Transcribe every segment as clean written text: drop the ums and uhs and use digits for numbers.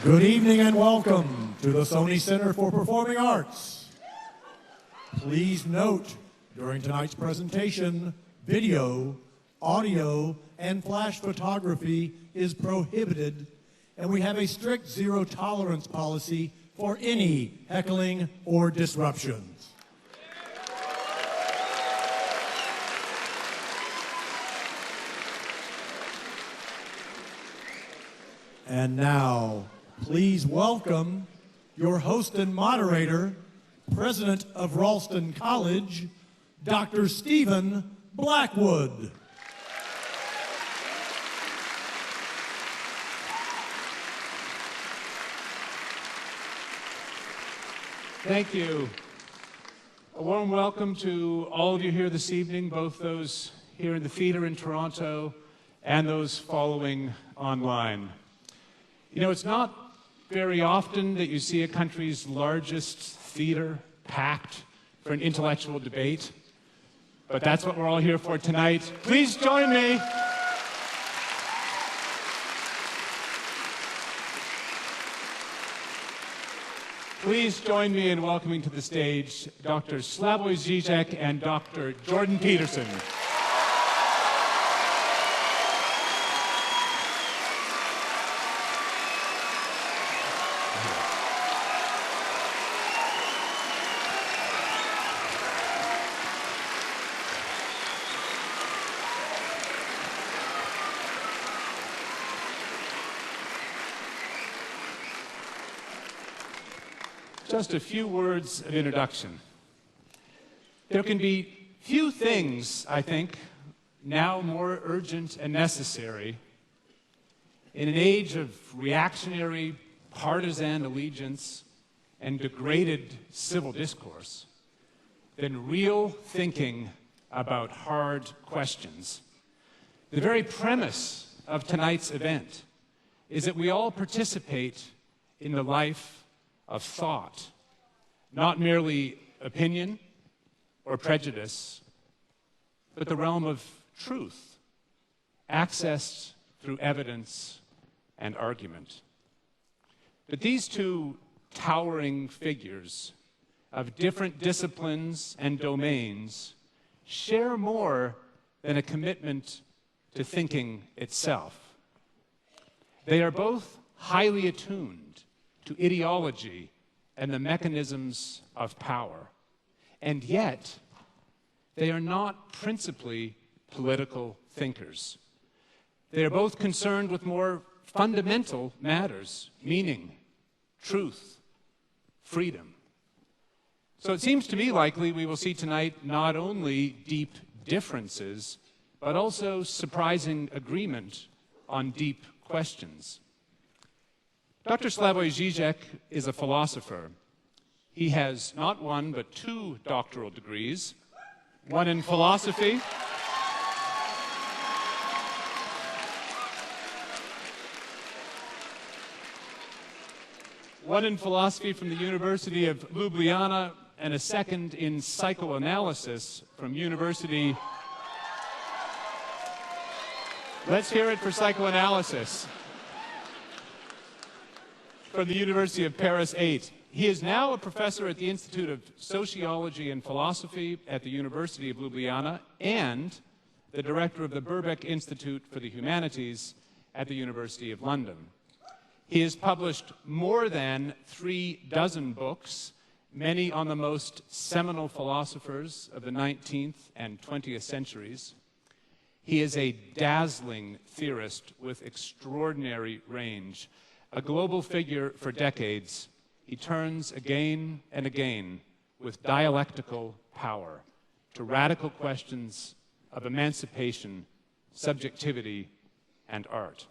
Good evening and welcome to the Sony Center for Performing Arts. Please note, during tonight's presentation, video, audio, and flash photography is prohibited, and we have a strict zero-tolerance policy for any heckling or disruptions. And now, please welcome your host and moderator, President of Ralston College, Dr. Stephen Blackwood. Thank you. A warm welcome to all of you here this evening, both those here in the theater in Toronto and those following online. You know, it's not very often that you see a country's largest theater packed for an intellectual debate, but that's what we're all here for tonight. Please join me. Please join me in welcoming to the stage Dr. Slavoj Zizek and Dr. Jordan Peterson. Just a few words of introduction. There can be few things, I think, now more urgent and necessary in an age of reactionary partisan allegiance and degraded civil discourse than real thinking about hard questions. The very premise of tonight's event is that we all participate in the life of thought, not merely opinion or prejudice, but the realm of truth, accessed through evidence and argument. But these two towering figures of different disciplines and domains share more than a commitment to thinking itself. They are both highly attuned to ideology and the mechanisms of power. And yet, they are not principally political thinkers. They are both concerned with more fundamental matters: meaning, truth, freedom. So it seems to me likely we will see tonight not only deep differences, but also surprising agreement on deep questions. Dr. Slavoj Zizek is a philosopher. He has not one, but two doctoral degrees, one in philosophy from the University of Ljubljana, and a second in psychoanalysis from University... Let's hear it for psychoanalysis. From the University of Paris 8. He is now a professor at the Institute of Sociology and Philosophy at the University of Ljubljana and the director of the Birkbeck Institute for the Humanities at the University of London. He has published more than 36 books, many on the most seminal philosophers of the 19th and 20th centuries. He is a dazzling theorist with extraordinary range. A global figure for decades, he turns again and again with dialectical power to radical questions of emancipation, subjectivity, and art.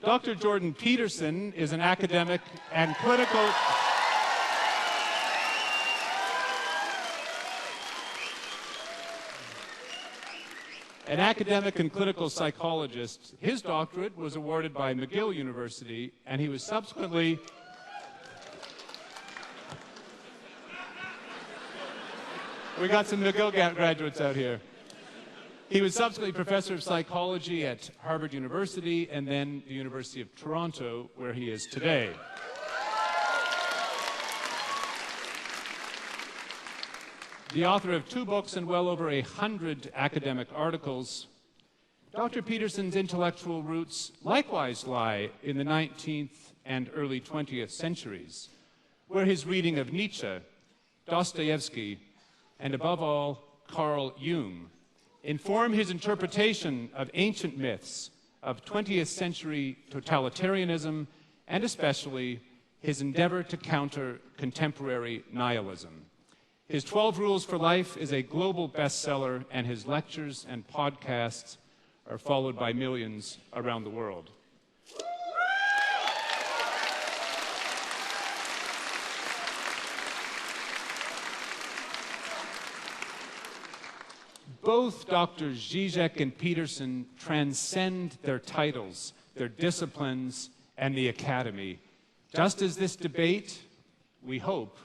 Dr. Jordan Peterson is an academic and clinical... An academic and clinical psychologist. His doctorate was awarded by McGill University, and he was subsequently we got some McGill graduates out here. He was subsequently professor of psychology at Harvard University and then the University of Toronto, where he is today. The author of 2 books and well over 100 academic articles, Dr. Peterson's intellectual roots likewise lie in the 19th and early 20th centuries, where his reading of Nietzsche, Dostoevsky, and above all, Carl Jung, inform his interpretation of ancient myths, of 20th century totalitarianism, and especially his endeavor to counter contemporary nihilism. His 12 Rules for Life is a global bestseller, and his lectures and podcasts are followed by millions around the world. Both Drs. Zizek and Peterson transcend their titles, their disciplines, and the academy, just as this debate, we hope,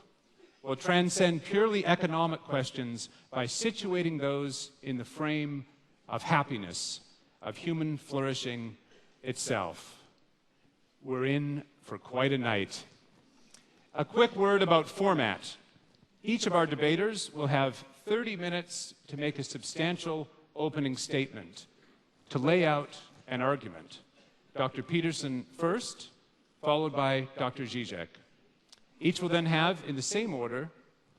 will transcend purely economic questions by situating those in the frame of happiness, of human flourishing itself. We're in for quite a night. A quick word about format. Each of our debaters will have 30 minutes to make a substantial opening statement, to lay out an argument. Dr. Peterson first, followed by Dr. Zizek. Each will then have, in the same order,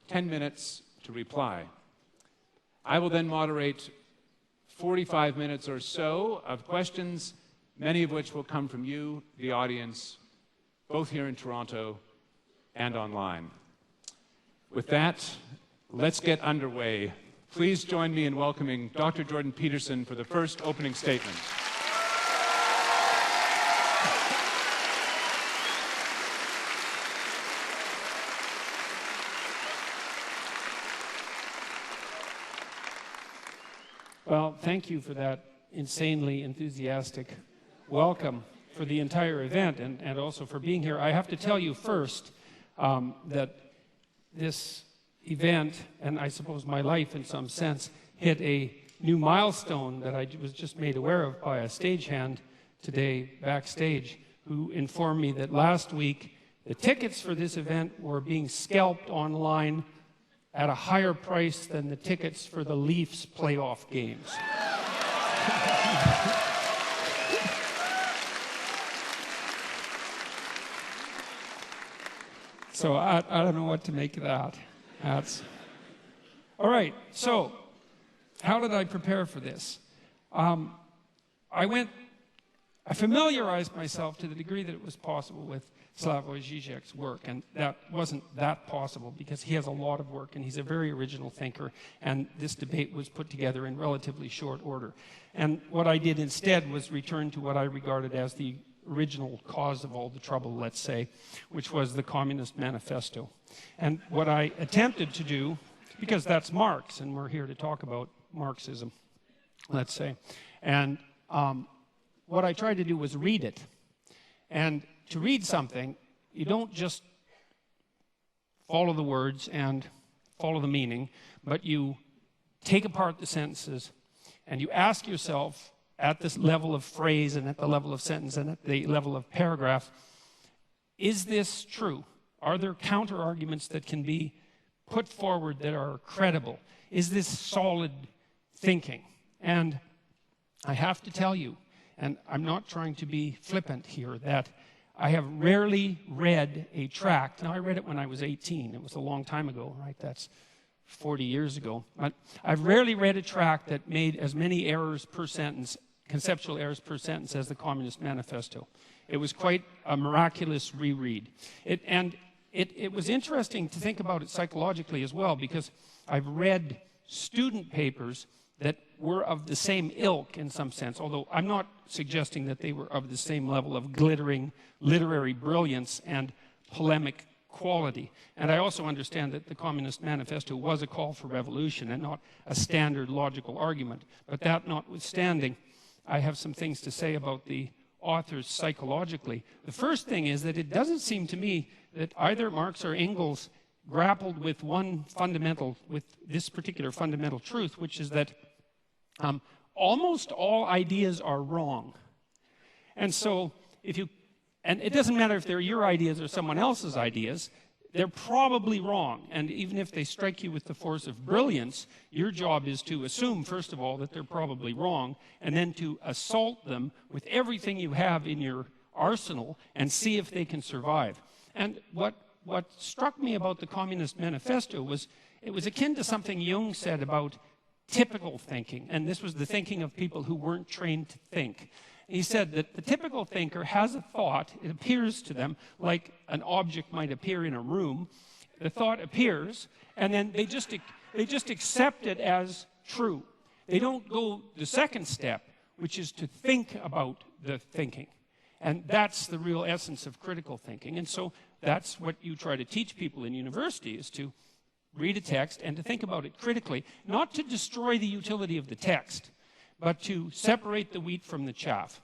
10 minutes to reply. I will then moderate 45 minutes or so of questions, many of which will come from you, the audience, both here in Toronto and online. With that, let's get underway. Please join me in welcoming Dr. Jordan Peterson for the first opening statement. Well, thank you for that insanely enthusiastic welcome for the entire event and also for being here. I have to tell you first that this event, and I suppose my life in some sense, hit a new milestone that I was just made aware of by a stagehand today backstage, who informed me that last week the tickets for this event were being scalped online at a higher price than the tickets for the Leafs playoff games. So I don't know what to make of that. All right, so how did I prepare for this? I familiarized myself to the degree that it was possible with Slavoj Zizek's work, and that wasn't that possible because he has a lot of work and he's a very original thinker, and this debate was put together in relatively short order. And what I did instead was return to what I regarded as the original cause of all the trouble, let's say, which was the Communist Manifesto. And what I attempted to do, because that's Marx, and we're here to talk about Marxism, let's say, and what I tried to do was read it. And to read something, you don't just follow the words and follow the meaning, but you take apart the sentences and you ask yourself at this level of phrase and at the level of sentence and at the level of paragraph, is this true? Are there counter-arguments that can be put forward that are credible? Is this solid thinking? And I have to tell you, and I'm not trying to be flippant here, that I have rarely read a tract. Now, I read it when I was 18. It was a long time ago, right? That's 40 years ago. But I've rarely read a tract that made as many errors per sentence, conceptual errors per sentence, as the Communist Manifesto. It was quite a miraculous reread. It was interesting to think about it psychologically as well, because I've read student papers that were of the same ilk in some sense, although I'm not suggesting that they were of the same level of glittering literary brilliance and polemic quality. And I also understand that the Communist Manifesto was a call for revolution and not a standard logical argument. But that notwithstanding, I have some things to say about the authors psychologically. The first thing is that it doesn't seem to me that either Marx or Engels grappled with this particular fundamental truth, which is that almost all ideas are wrong. And so and it doesn't matter if they're your ideas or someone else's ideas, they're probably wrong. And even if they strike you with the force of brilliance, your job is to assume, first of all, that they're probably wrong, and then to assault them with everything you have in your arsenal and see if they can survive. And what struck me about the Communist Manifesto was it was akin to something Jung said about typical thinking. And this was the thinking of people who weren't trained to think. He said that the typical thinker has a thought. It appears to them like an object might appear in a room. The thought appears, and then they just accept it as true. They don't go the second step, which is to think about the thinking. And that's the real essence of critical thinking. And so that's what you try to teach people in university, is to read a text and to think about it critically, not to destroy the utility of the text, but to separate the wheat from the chaff.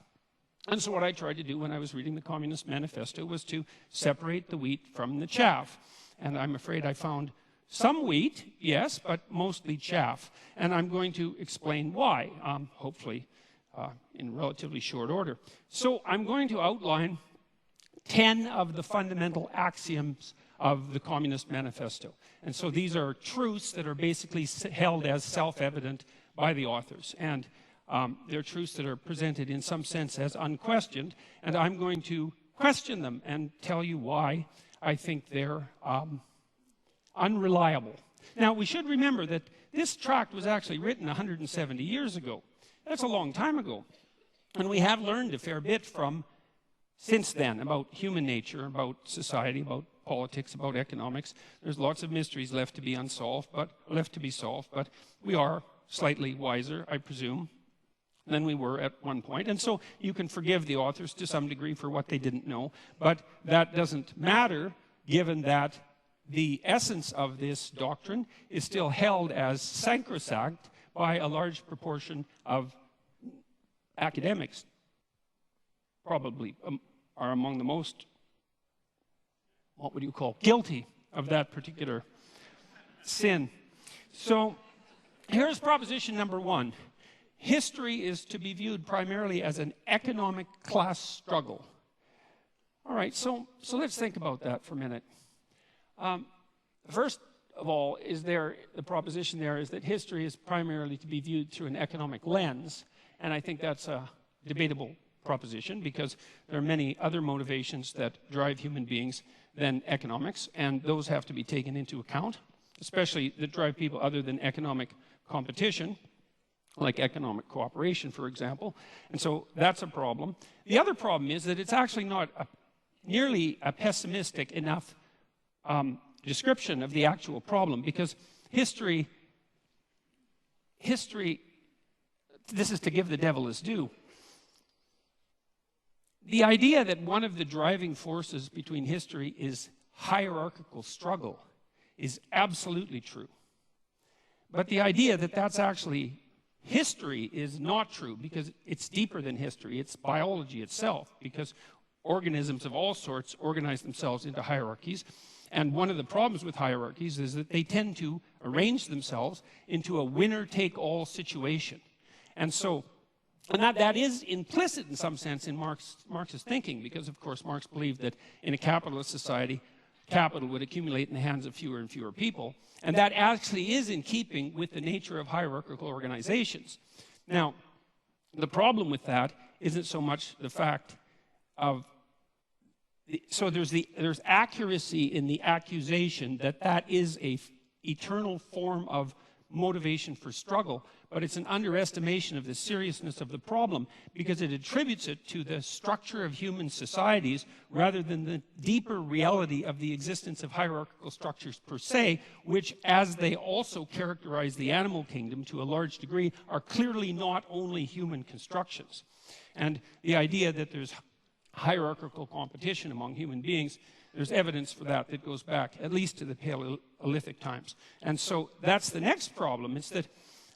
And so what I tried to do when I was reading the Communist Manifesto was to separate the wheat from the chaff. And I'm afraid I found some wheat, yes, but mostly chaff. And I'm going to explain why, hopefully in relatively short order. So I'm going to outline 10 of the fundamental axioms of the Communist Manifesto. And so these are truths that are basically held as self-evident by the authors. And they're truths that are presented in some sense as unquestioned, and I'm going to question them and tell you why I think they're unreliable. Now, we should remember that this tract was actually written 170 years ago. That's a long time ago. And we have learned a fair bit since then about human nature, about society, about politics, about economics. There's lots of mysteries left to be solved, but we are slightly wiser, I presume, than we were at one point. And so you can forgive the authors to some degree for what they didn't know, but that doesn't matter given that the essence of this doctrine is still held as sacrosanct by a large proportion of academics. Probably are among the most, what would you call, guilty of that particular sin. So here's proposition number 1. History is to be viewed primarily as an economic class struggle. All right, so let's think about that for a minute. First of all, the proposition there is that history is primarily to be viewed through an economic lens, and I think that's a debatable proposition because there are many other motivations that drive human beings than economics, and those have to be taken into account, especially that drive people other than economic competition, like economic cooperation, for example. And so that's a problem. The other problem is that it's actually not nearly a pessimistic enough description of the actual problem, because history, this is to give the devil his due. The idea that one of the driving forces between history is hierarchical struggle is absolutely true. But the idea that that's actually history is not true, because it's deeper than history. It's biology itself, because organisms of all sorts organize themselves into hierarchies. And one of the problems with hierarchies is that they tend to arrange themselves into a winner-take-all situation. And so, that is implicit in some sense in Marx's thinking, because of course Marx believed that in a capitalist society, capital would accumulate in the hands of fewer and fewer people. And that actually is in keeping with the nature of hierarchical organizations. Now, the problem with that isn't so much the fact of, so there's accuracy in the accusation that that is a eternal form of motivation for struggle, but it's an underestimation of the seriousness of the problem, because it attributes it to the structure of human societies rather than the deeper reality of the existence of hierarchical structures per se, which, as they also characterize the animal kingdom to a large degree, are clearly not only human constructions. And the idea that there's hierarchical competition among human beings. There's evidence for that that goes back at least to the Paleolithic times. And so that's the next problem. It's that,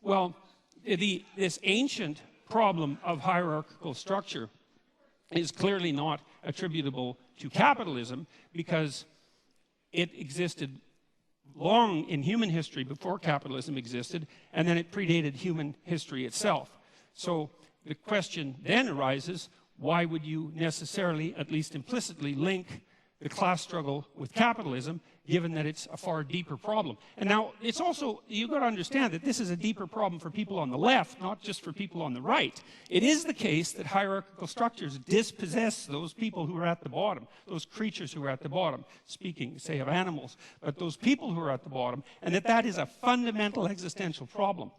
well, this ancient problem of hierarchical structure is clearly not attributable to capitalism, because it existed long in human history before capitalism existed, and then it predated human history itself. So the question then arises, why would you necessarily, at least implicitly, link the class struggle with capitalism, given that it's a far deeper problem? And now, it's also, you've got to understand that this is a deeper problem for people on the left, not just for people on the right. It is the case that hierarchical structures dispossess those people who are at the bottom, those creatures who are at the bottom, speaking, say, of animals, but those people who are at the bottom, and that is a fundamental existential problem.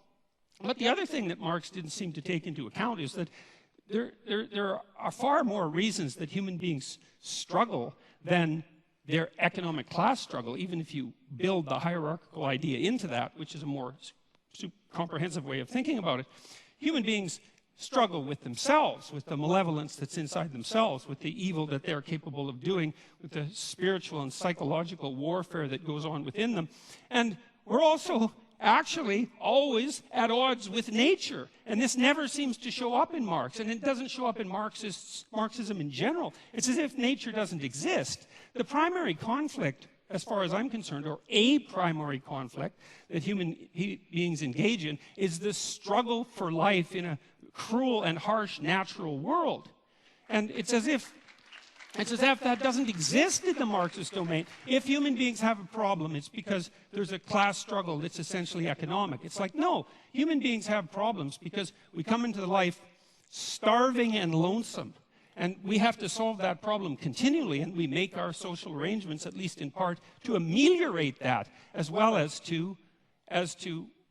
But the other thing that Marx didn't seem to take into account is that there are far more reasons that human beings struggle than their economic class struggle, even if you build the hierarchical idea into that, which is a more comprehensive way of thinking about it. Human beings struggle with themselves, with the malevolence that's inside themselves, with the evil that they're capable of doing, with the spiritual and psychological warfare that goes on within them. And we're also actually always at odds with nature. And this never seems to show up in Marx. And it doesn't show up in Marxism in general. It's as if nature doesn't exist. The primary conflict, as far as I'm concerned, or a primary conflict that human beings engage in, is the struggle for life in a cruel and harsh natural world. And it's as if that doesn't exist in the Marxist domain. If human beings have a problem, it's because there's a class struggle that's essentially economic. It's like, no, human beings have problems because we come into life starving and lonesome. And we have to solve that problem continually, and we make our social arrangements, at least in part, to ameliorate that, as well as to,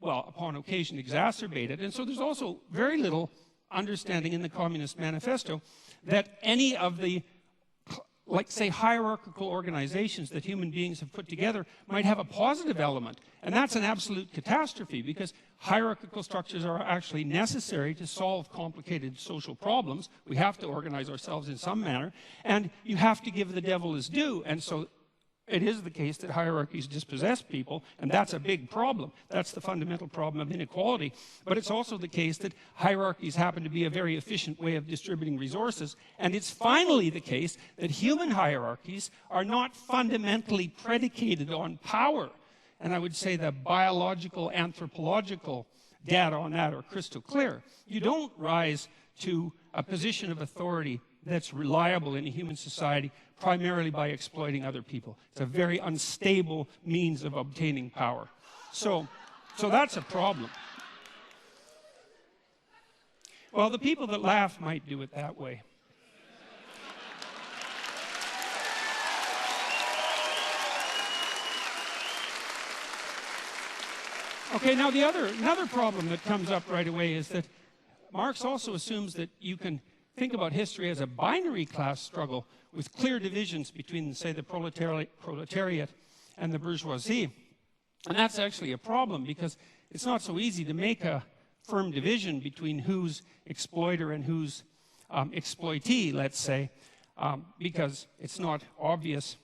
well, upon occasion, exacerbate it. And so there's also very little understanding in the Communist Manifesto that any of the, like, say, hierarchical organizations that human beings have put together might have a positive element. And that's an absolute catastrophe, because hierarchical structures are actually necessary to solve complicated social problems. We have to organize ourselves in some manner, and you have to give the devil his due. And so it is the case that hierarchies dispossess people, and that's a big problem. That's the fundamental problem of inequality. But it's also the case that hierarchies happen to be a very efficient way of distributing resources. And it's finally the case that human hierarchies are not fundamentally predicated on power. And I would say the biological, anthropological data on that are crystal clear. You don't rise to a position of authority that's reliable in a human society primarily by exploiting other people. It's a very unstable means of obtaining power. So that's a problem. Well, the people that laugh might do it that way. Okay, now another problem that comes up right away is that Marx also assumes that you can think about history as a binary class struggle with clear divisions between, say, the proletariat and the bourgeoisie. And that's actually a problem, because it's not so easy to make a firm division between who's exploiter and who's exploitee, let's say, because it's not obvious,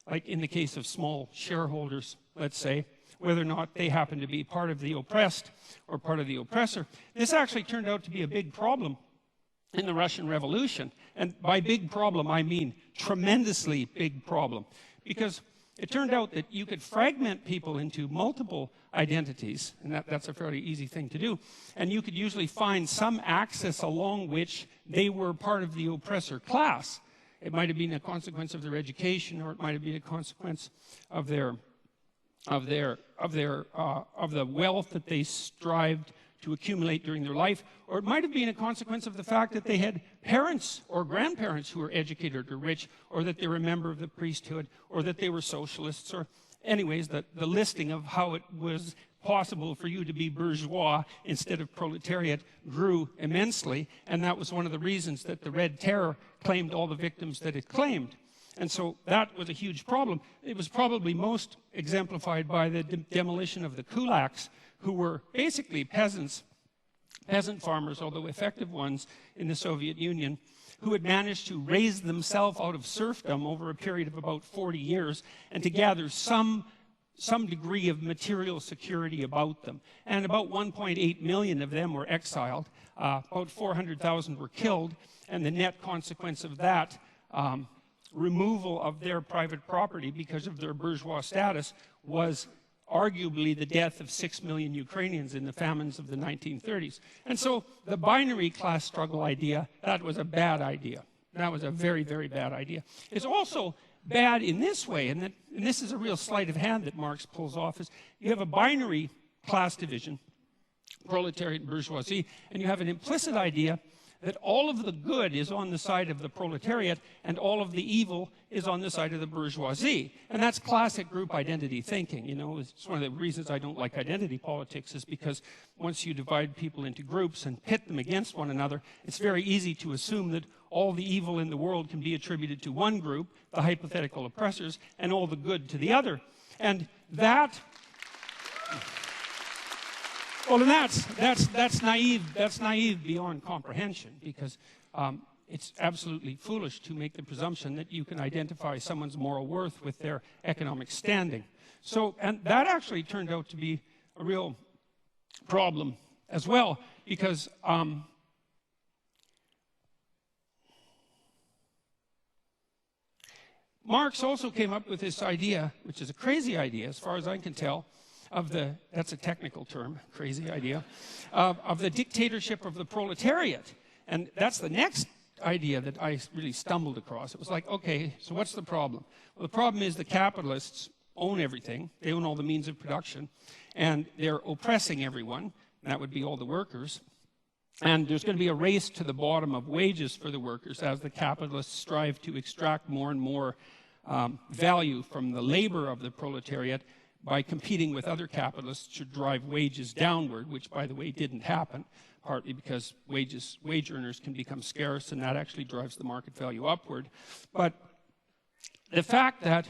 like in the case of small shareholders, let's say, whether or not they happen to be part of the oppressed or part of the oppressor. This actually turned out to be a big problem in the Russian Revolution. And by big problem, I mean tremendously big problem. Because it turned out that you could fragment people into multiple identities, and that's a fairly easy thing to do. And you could usually find some axis along which they were part of the oppressor class. It might have been a consequence of their education, or it might have been a consequence of the wealth that they strived to accumulate during their life, or it might have been a consequence of the fact that they had parents or grandparents who were educated or rich, or that they were a member of the priesthood, or that they were socialists, or anyways, the listing of how it was possible for you to be bourgeois instead of proletariat grew immensely, and that was one of the reasons that the Red Terror claimed all the victims that it claimed. And so that was a huge problem. It was probably most exemplified by the demolition of the kulaks, who were basically peasants peasant farmers, although effective ones in the Soviet Union, who had managed to raise themselves out of serfdom over a period of about 40 years and to gather some degree of material security about them. And about 1.8 million of them were exiled. About 400,000 were killed, and the net consequence of that removal of their private property because of their bourgeois status was arguably the death of 6 million Ukrainians in the famines of the 1930s. And so the binary class struggle idea, that was a bad idea. That was a very, very bad idea. It's also bad in this way, and this is a real sleight of hand that Marx pulls off, is you have a binary class division, proletariat and bourgeoisie, and you have an implicit idea that all of the good is on the side of the proletariat and all of the evil is on the side of the bourgeoisie. And that's classic group identity thinking. You know, it's one of the reasons I don't like identity politics, is because once you divide people into groups and pit them against one another, it's very easy to assume that all the evil in the world can be attributed to one group, the hypothetical oppressors, and all the good to the other. And that... Well, and that's naive. That's naive beyond comprehension, because it's absolutely foolish to make the presumption that you can identify someone's moral worth with their economic standing. So, and that actually turned out to be a real problem as well, because Marx also came up with this idea, which is a crazy idea, as far as I can tell, of the, that's a technical term, crazy idea, of the dictatorship of the proletariat. And that's the next idea that I really stumbled across. It was like, okay, so what's the problem? Well, the problem is the capitalists own everything. They own all the means of production. And they're oppressing everyone. That would be all the workers. And there's going to be a race to the bottom of wages for the workers as the capitalists strive to extract more and more value from the labor of the proletariat by competing with other capitalists to drive wages downward, which, by the way, didn't happen, partly because wage earners can become scarce, and that actually drives the market value upward. But the fact that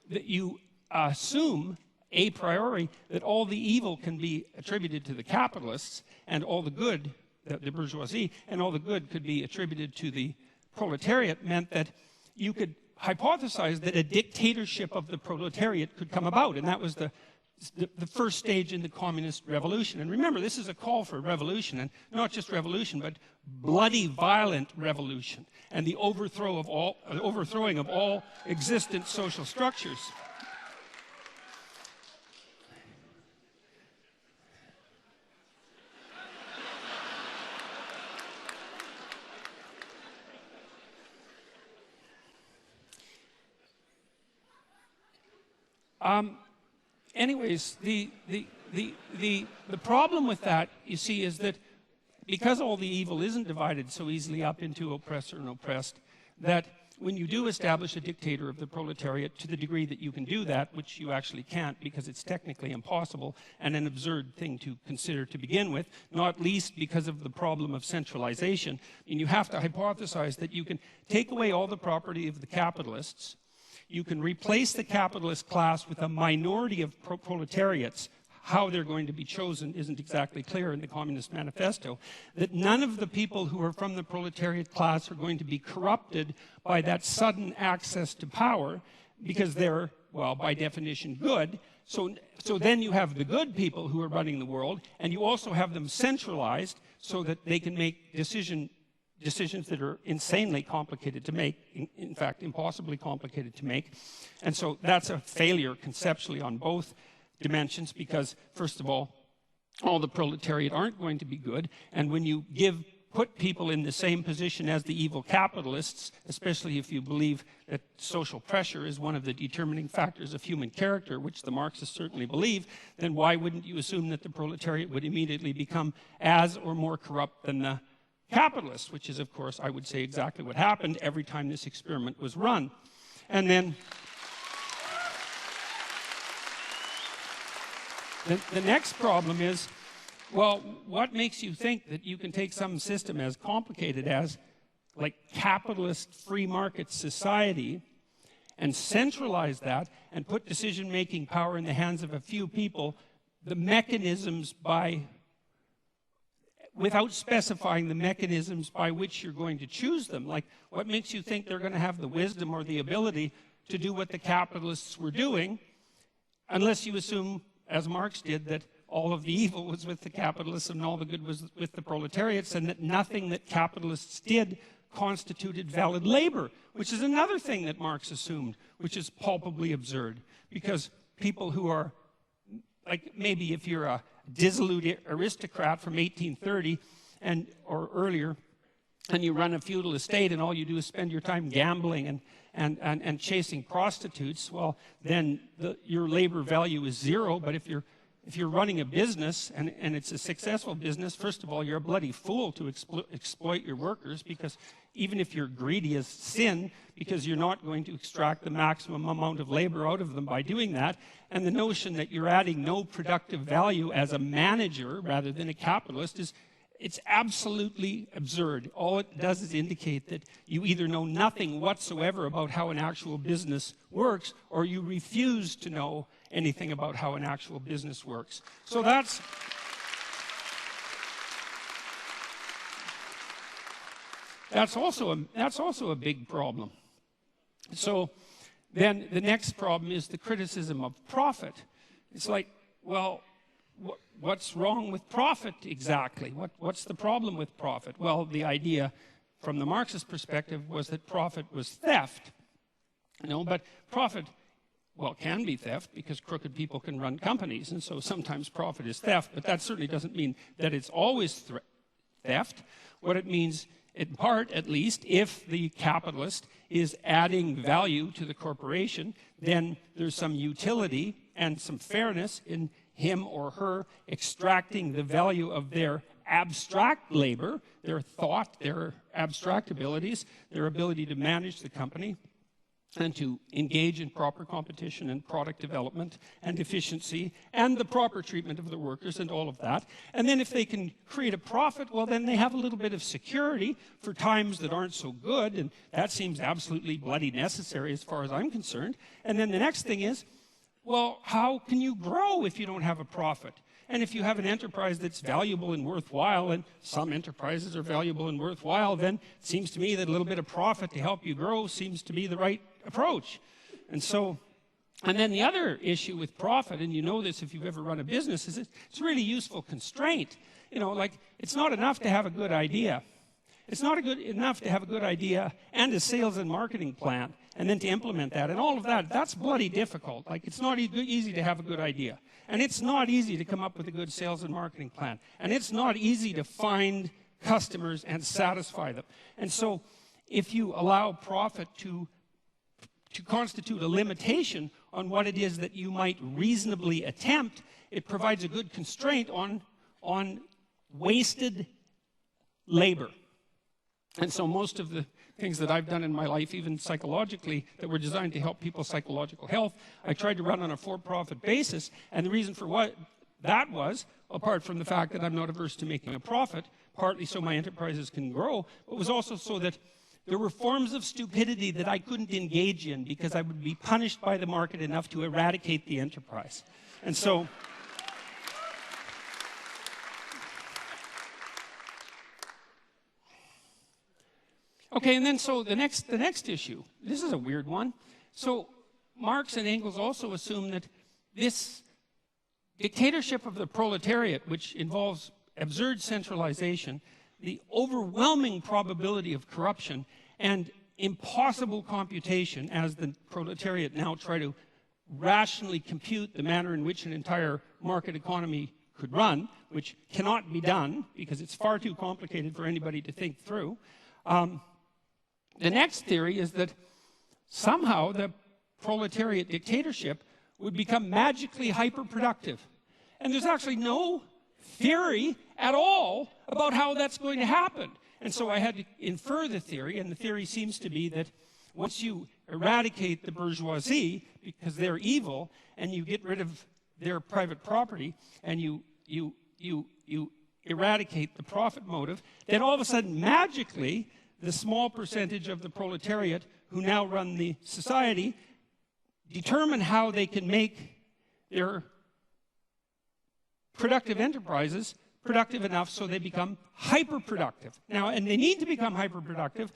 you assume a priori that all the evil can be attributed to the capitalists and all the good, the bourgeoisie, and all the good could be attributed to the proletariat meant that you could hypothesized that a dictatorship of the proletariat could come about, and that was the first stage in the communist revolution. And remember, this is a call for revolution, and not just revolution, but bloody, violent revolution, and the overthrowing of all existent social structures. Anyways, the problem with that, you see, is that because all the evil isn't divided so easily up into oppressor and oppressed, that when you do establish a dictator of the proletariat, to the degree that you can do that, which you actually can't because it's technically impossible and an absurd thing to consider to begin with, not least because of the problem of centralization, and you have to hypothesize that you can take away all the property of the capitalists. You can replace the capitalist class with a minority of proletariats. How they're going to be chosen isn't exactly clear in the Communist Manifesto. That none of the people who are from the proletariat class are going to be corrupted by that sudden access to power, because they're, well, by definition, good. So then you have the good people who are running the world, and you also have them centralized so that they can make decisions that are insanely complicated to make, in fact, impossibly complicated to make. And so that's a failure conceptually on both dimensions, because, first of all the proletariat aren't going to be good, and when you put people in the same position as the evil capitalists, especially if you believe that social pressure is one of the determining factors of human character, which the Marxists certainly believe, then why wouldn't you assume that the proletariat would immediately become as or more corrupt than the capitalists, which is, of course, I would say exactly what happened every time this experiment was run. And then the next problem is, well, what makes you think that you can take some system as complicated as, like, capitalist free market society and centralize that and put decision-making power in the hands of a few people, the mechanisms by without specifying the mechanisms by which you're going to choose them. Like, what makes you think they're going to have the wisdom or the ability to do what the capitalists were doing, unless you assume, as Marx did, that all of the evil was with the capitalists and all the good was with the proletariats, and that nothing that capitalists did constituted valid labor, which is another thing that Marx assumed, which is palpably absurd. Because people who are, like, maybe if you're a dissolute aristocrat from 1830 or earlier, and you run a feudal estate and all you do is spend your time gambling and chasing prostitutes, well, then your labor value is zero. But if you're running a business and it's a successful business, first of all, you're a bloody fool to exploit your workers, because even if you're greedy as sin, because you're not going to extract the maximum amount of labor out of them by doing that. And the notion that you're adding no productive value as a manager rather than a capitalist it's absolutely absurd. All it does is indicate that you either know nothing whatsoever about how an actual business works, or you refuse to know anything about how an actual business works. So that's also a big problem. So then the next problem is the criticism of profit. It's like, well, what's wrong with profit exactly? What's the problem with profit? Well, the idea from the Marxist perspective was that profit was theft. But profit, well, can be theft, because crooked people can run companies, and so sometimes profit is theft, but that certainly doesn't mean that it's always theft. What it means, in part at least, if the capitalist is adding value to the corporation, then there's some utility and some fairness in him or her extracting the value of their abstract labor, their thought, their abstract abilities, their ability to manage the company, and to engage in proper competition and product development and efficiency and the proper treatment of the workers and all of that. And then if they can create a profit, well, then they have a little bit of security for times that aren't so good, and that seems absolutely bloody necessary as far as I'm concerned. And then the next thing is, well, how can you grow if you don't have a profit? And if you have an enterprise that's valuable and worthwhile, and some enterprises are valuable and worthwhile, then it seems to me that a little bit of profit to help you grow seems to be the right approach. And then the other issue with profit, and you know this if you've ever run a business, is it's a really useful constraint. Like, it's not enough to have a good idea. It's not enough to have a good idea and a sales and marketing plan, and then to implement that and all of that. That's bloody difficult. Like, it's not easy to have a good idea, and it's not easy to come up with a good sales and marketing plan, and it's not easy to find customers and satisfy them. And so if you allow profit to constitute a limitation on what it is that you might reasonably attempt, it provides a good constraint on wasted labor. And so most of the things that I've done in my life, even psychologically, that were designed to help people's psychological health, I tried to run on a for-profit basis. And the reason for what that was, apart from the fact that I'm not averse to making a profit, partly so my enterprises can grow, but was also so that there were forms of stupidity that I couldn't engage in because I would be punished by the market enough to eradicate the enterprise. And so okay, and then so the next issue, this is a weird one. So Marx and Engels also assume that this dictatorship of the proletariat, which involves absurd centralization, the overwhelming probability of corruption, and impossible computation, as the proletariat now try to rationally compute the manner in which an entire market economy could run, which cannot be done because it's far too complicated for anybody to think through. The next theory is that somehow the proletariat dictatorship would become magically hyperproductive. And there's actually no theory at all about how that's going to happen. And so I had to infer the theory, and the theory seems to be that once you eradicate the bourgeoisie, because they're evil, and you get rid of their private property, and you eradicate the profit motive, then all of a sudden, magically, the small percentage of the proletariat who now run the society determine how they can make their productive enterprises productive enough so they become hyperproductive. Now, and they need to become hyperproductive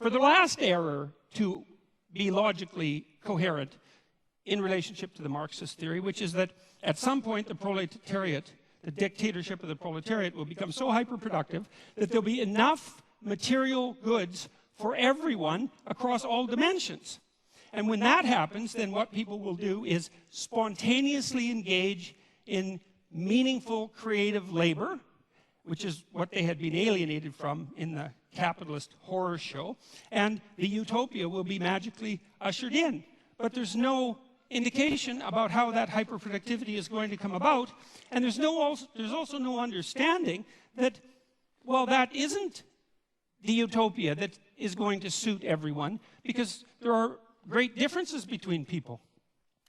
for the last error to be logically coherent in relationship to the Marxist theory, which is that at some point the proletariat, the dictatorship of the proletariat, will become so hyperproductive that there'll be enough material goods for everyone across all dimensions. And when that happens, then what people will do is spontaneously engage in meaningful creative labor, which is what they had been alienated from in the capitalist horror show, and the utopia will be magically ushered in. But there's no indication about how that hyperproductivity is going to come about, and there's also no understanding that, well, that isn't the utopia that is going to suit everyone, because there are great differences between people.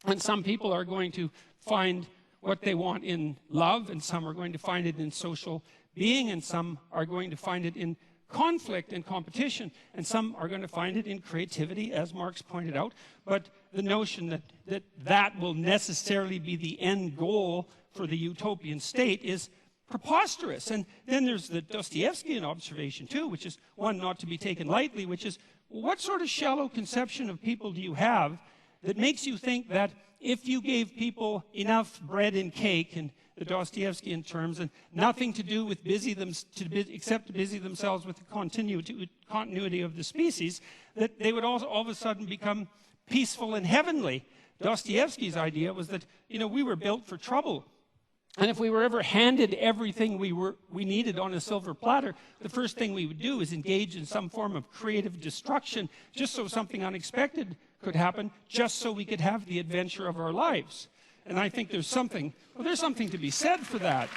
And some people are going to find what they want in love, and some are going to find it in social being, and some are going to find it in conflict and competition, and some are going to find it in creativity, as Marx pointed out. But the notion that will necessarily be the end goal for the utopian state is preposterous. And then there's the Dostoevskian observation too, which is one not to be taken lightly, which is, what sort of shallow conception of people do you have that makes you think that if you gave people enough bread and cake, in the Dostoevskian terms, and nothing to do with except to busy themselves with the continuity of the species, that they would all of a sudden become peaceful and heavenly? Dostoevsky's idea was that, we were built for trouble. And if we were ever handed everything we needed on a silver platter, the first thing we would do is engage in some form of creative destruction, just so something unexpected could happen, just so we could have the adventure of our lives. And I think there's something to be said for that.